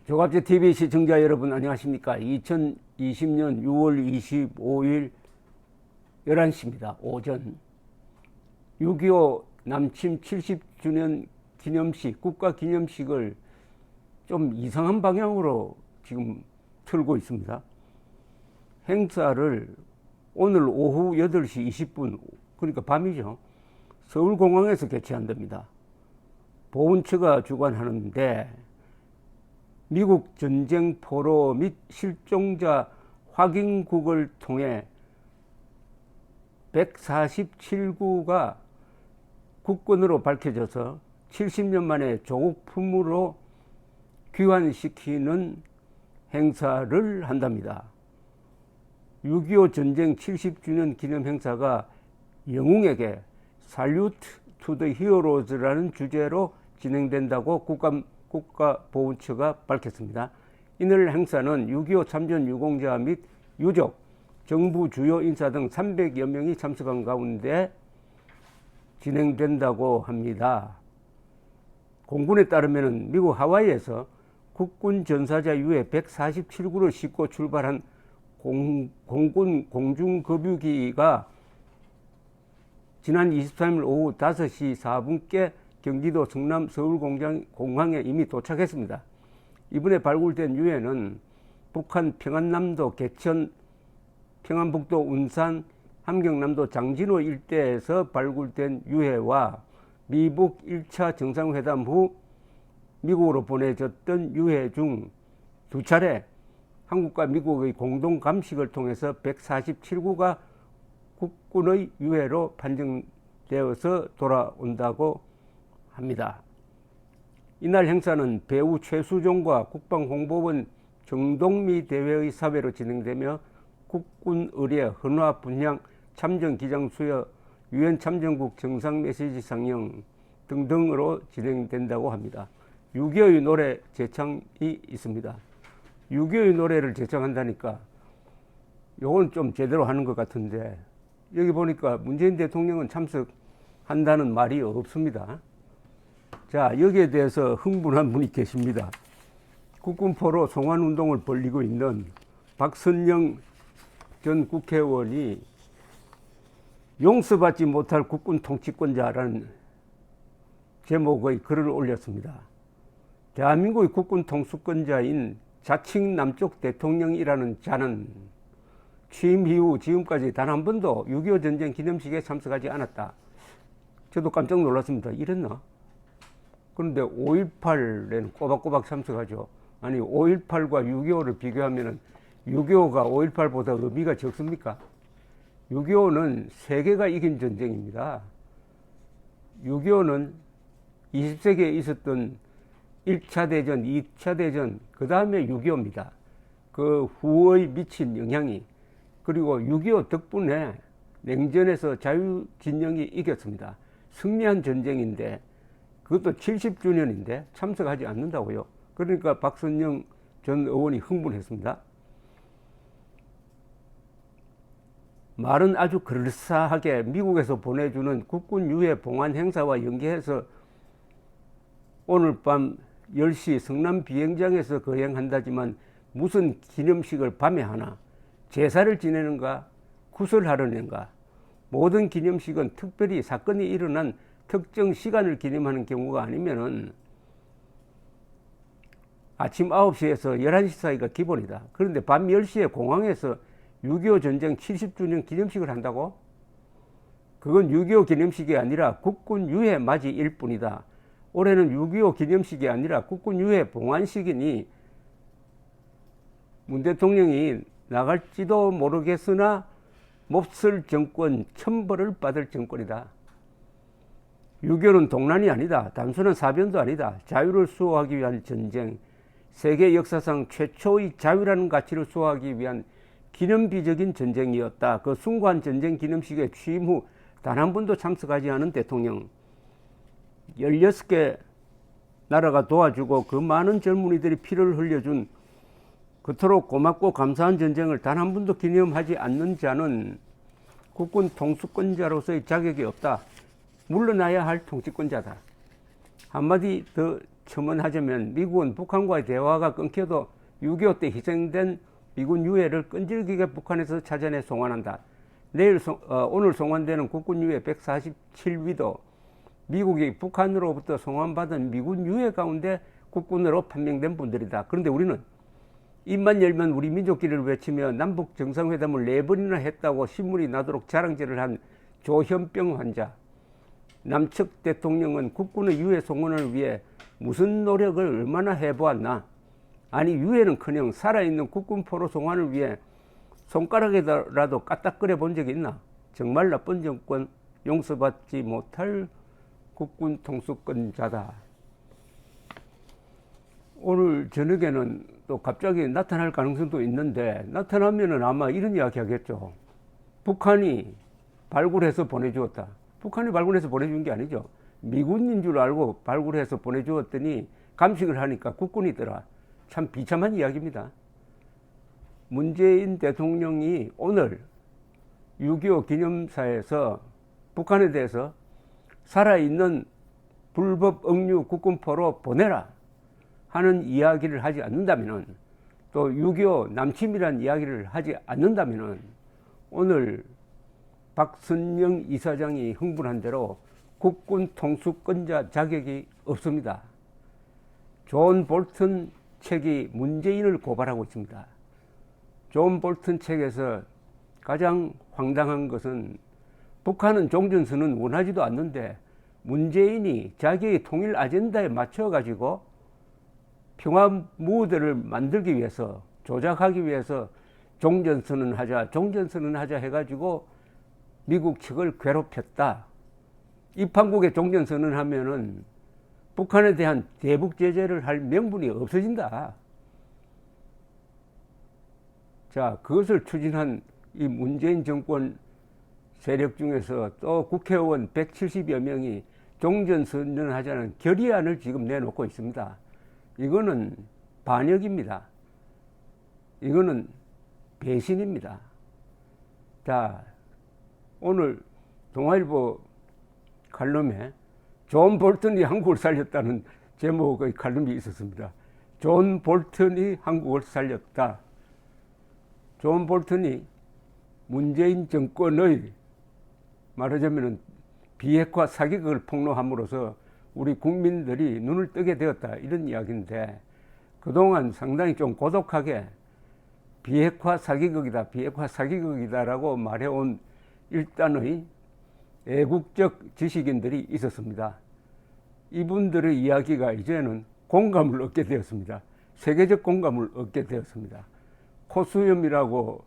조갑제 TV 시청자 여러분 안녕하십니까? 2020년 6월 25일 11시입니다. 오전 6.25 남침 70주년 기념식, 국가기념식을 좀 이상한 방향으로 지금 틀고 있습니다. 행사를 오늘 오후 8시 20분, 그러니까 밤이죠. 서울공항에서 개최한답니다. 보훈처가 주관하는데 미국 전쟁 포로 및 실종자 확인국을 통해 147구가 국군으로 밝혀져서 70년 만에 조국 품으로 귀환시키는 행사를 한답니다. 6.25 전쟁 70주년 기념 행사가 영웅에게 Salute to the Heroes라는 주제로 진행된다고 국가보훈처가 밝혔습니다. 이날 행사는 6.25 참전 유공자 및 유족, 정부 주요 인사 등 300여 명이 참석한 가운데 진행된다고 합니다. 공군에 따르면 미국 하와이에서 국군 전사자 유해 147구를 싣고 출발한 공군 공중급유기가 지난 23일 오후 5시 4분께 경기도 성남 서울공항에 이미 도착했습니다. 이번에 발굴된 유해는 북한 평안남도 개천, 평안북도 운산, 함경남도 장진호 일대에서 발굴된 유해와 미북 1차 정상회담 후 미국으로 보내졌던 유해 중 두 차례 한국과 미국의 공동 감식을 통해서 147구가 국군의 유해로 판정되어서 돌아온다고 합니다. 이날 행사는 배우 최수종과 국방홍보원 정동미 대회의 사회로 진행되며 국군 의례, 헌화 분향, 참전 기장 수여, 유엔 참전국 정상 메시지 상영 등등으로 진행된다고 합니다. 6.25의 노래 제창이 있습니다. 6.25의 노래를 제창한다니까 요건 좀 제대로 하는 것 같은데 여기 보니까 문재인 대통령은 참석한다는 말이 없습니다. 자, 여기에 대해서 흥분한 분이 계십니다. 국군포로 송환운동을 벌이고 있는 박선영 전 국회의원이 용서받지 못할 국군 통치권자라는 제목의 글을 올렸습니다. 대한민국의 국군 통수권자인 자칭 남쪽 대통령이라는 자는 취임 이후 지금까지 단 한 번도 6.25 전쟁 기념식에 참석하지 않았다. 저도 깜짝 놀랐습니다. 이랬나? 그런데 5.18에는 꼬박꼬박 참석하죠. 아니 5.18과 6.25를 비교하면 6.25가 5.18보다 의미가 적습니까? 6.25는 세계가 이긴 전쟁입니다. 6.25는 20세기에 있었던 1차 대전, 2차 대전, 그 다음에 6.25입니다. 그 후의 미친 영향이, 그리고 6.25 덕분에 냉전에서 자유진영이 이겼습니다. 승리한 전쟁인데 그것도 70주년인데 참석하지 않는다고요. 그러니까 박선영 전 의원이 흥분했습니다. 말은 아주 그럴싸하게 미국에서 보내주는 국군 유해 봉환 행사와 연계해서 오늘 밤 10시 성남 비행장에서 거행한다지만 무슨 기념식을 밤에 하나, 제사를 지내는가, 구설하려는가. 모든 기념식은 특별히 사건이 일어난 특정 시간을 기념하는 경우가 아니면은 아침 9시에서 11시 사이가 기본이다. 그런데 밤 10시에 공항에서 6.25 전쟁 70주년 기념식을 한다고? 그건 6.25 기념식이 아니라 국군 유해 맞이일 뿐이다. 올해는 6.25 기념식이 아니라 국군 유해 봉환식이니 문 대통령이 나갈지도 모르겠으나 몹쓸 정권, 천벌을 받을 정권이다. 6.25는 동란이 아니다. 단순한 사변도 아니다. 자유를 수호하기 위한 전쟁, 세계 역사상 최초의 자유라는 가치를 수호하기 위한 기념비적인 전쟁이었다. 그 숭고한 전쟁 기념식에 취임 후 단 한 번도 참석하지 않은 대통령, 16개 나라가 도와주고 그 많은 젊은이들이 피를 흘려준 그토록 고맙고 감사한 전쟁을 단 한 번도 기념하지 않는 자는 국군 통수권자로서의 자격이 없다. 물러나야 할 통치권자다. 한마디 더 첨언하자면 미국은 북한과의 대화가 끊겨도 6.25 때 희생된 미군 유해를 끈질기게 북한에서 찾아내 송환한다. 오늘 송환되는 국군 유해 147위도 미국이 북한으로부터 송환받은 미군 유해 가운데 국군으로 판명된 분들이다. 그런데 우리는 입만 열면 우리 민족끼리를 외치며 남북 정상회담을 4번이나 했다고 신문이 나도록 자랑질을 한 조현병 환자. 남측 대통령은 국군의 유해 송환을 위해 무슨 노력을 얼마나 해보았나. 아니 유해는커녕 살아있는 국군 포로 송환을 위해 손가락에라도 까딱거려 본 적이 있나. 정말 나쁜 정권, 용서받지 못할 국군 통수권자다. 오늘 저녁에는 또 갑자기 나타날 가능성도 있는데 나타나면은 아마 이런 이야기 하겠죠. 북한이 발굴해서 보내주었다. 북한이 발굴해서 보내준 게 아니죠. 미군인 줄 알고 발굴해서 보내주었더니 감식을 하니까 국군이더라. 참 비참한 이야기입니다. 문재인 대통령이 오늘 6.25 기념사에서 북한에 대해서 살아있는 불법 억류 국군포로 보내라 하는 이야기를 하지 않는다면, 또 6.25 남침이라는 이야기를 하지 않는다면 오늘 박선영 이사장이 흥분한 대로 국군 통수권자 자격이 없습니다. 존 볼튼 책이 문재인을 고발하고 있습니다. 존 볼튼 책에서 가장 황당한 것은 북한은 종전선언 원하지도 않는데 문재인이 자기의 통일 아젠다에 맞춰가지고 평화 무드를 만들기 위해서, 조작하기 위해서 종전선언하자 해가지고 미국 측을 괴롭혔다. 입한국에 종전선언하면은 북한에 대한 대북 제재를 할 명분이 없어진다. 자, 그것을 추진한 이 문재인 정권 세력 중에서 또 국회의원 170여 명이 종전선언하자는 결의안을 지금 내놓고 있습니다. 이거는 반역입니다. 이거는 배신입니다. 자, 오늘 동아일보 칼럼에 존 볼턴이 한국을 살렸다는 제목의 칼럼이 있었습니다. 존 볼턴이 한국을 살렸다. 존 볼턴이 문재인 정권의 말하자면 비핵화 사기극을 폭로함으로써 우리 국민들이 눈을 뜨게 되었다, 이런 이야기인데, 그동안 상당히 좀 고독하게 비핵화 사기극이다라고 말해온 일단의 애국적 지식인들이 있었습니다. 이분들의 이야기가 이제는 공감을 얻게 되었습니다. 세계적 공감을 얻게 되었습니다. 코수염이라고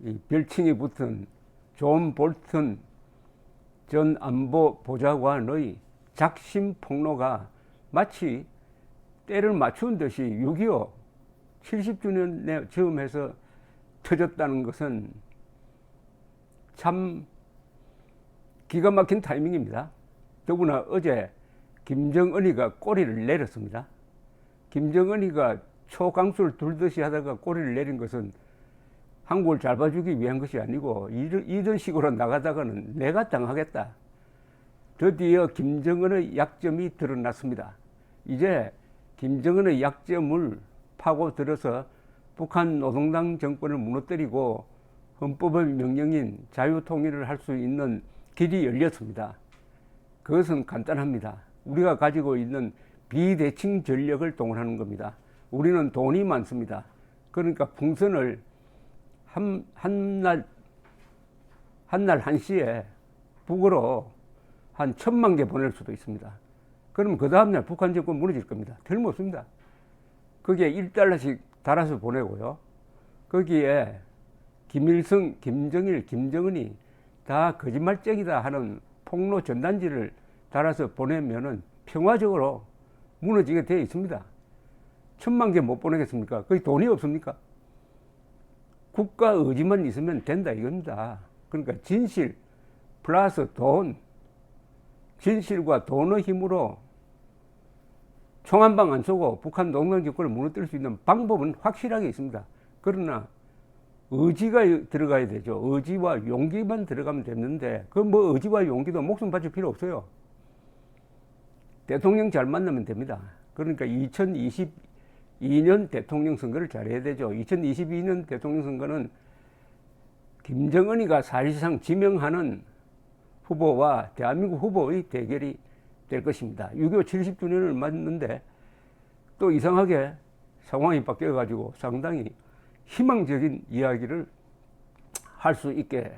이 별칭이 붙은 존 볼턴 전 안보 보좌관의 작심 폭로가 마치 때를 맞춘 듯이 6.25 70주년에 즈음해서 터졌다는 것은 참 기가 막힌 타이밍입니다. 더구나 어제 김정은이가 꼬리를 내렸습니다. 김정은이가 초강수를 둘듯이 하다가 꼬리를 내린 것은 한국을 잘 봐주기 위한 것이 아니고 이런 식으로 나가다가는 내가 당하겠다. 드디어 김정은의 약점이 드러났습니다. 이제 김정은의 약점을 파고들어서 북한 노동당 정권을 무너뜨리고 헌법의 명령인 자유통일을 할 수 있는 길이 열렸습니다. 그것은 간단합니다. 우리가 가지고 있는 비대칭 전력을 동원하는 겁니다. 우리는 돈이 많습니다. 그러니까 풍선을 한날 한시에 북으로 한 1000만 개 보낼 수도 있습니다. 그러면 그 다음날 북한 정권 무너질 겁니다. 틀림없습니다. 거기에 1달러씩 달아서 보내고요. 거기에 김일성, 김정일, 김정은이 다 거짓말쟁이다 하는 폭로 전단지를 달아서 보내면은 평화적으로 무너지게 되어 있습니다. 1000만 개 못 보내겠습니까? 거기 돈이 없습니까? 국가 의지만 있으면 된다 이겁니다. 그러니까 진실 플러스 돈, 진실과 돈의 힘으로 총 한 방 안 쏘고 북한 농단 정권을 무너뜨릴 수 있는 방법은 확실하게 있습니다. 그러나 의지가 들어가야 되죠. 의지와 용기만 들어가면 됐는데, 그 뭐 의지와 용기도 목숨 바칠 필요 없어요. 대통령 잘 만나면 됩니다. 그러니까 2022년 대통령 선거를 잘해야 되죠. 2022년 대통령 선거는 김정은이가 사실상 지명하는 후보와 대한민국 후보의 대결이 될 것입니다. 6.25 70주년을 맞는데 또 이상하게 상황이 바뀌어가지고 상당히 희망적인 이야기를 할 수 있게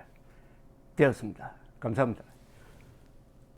되었습니다. 감사합니다.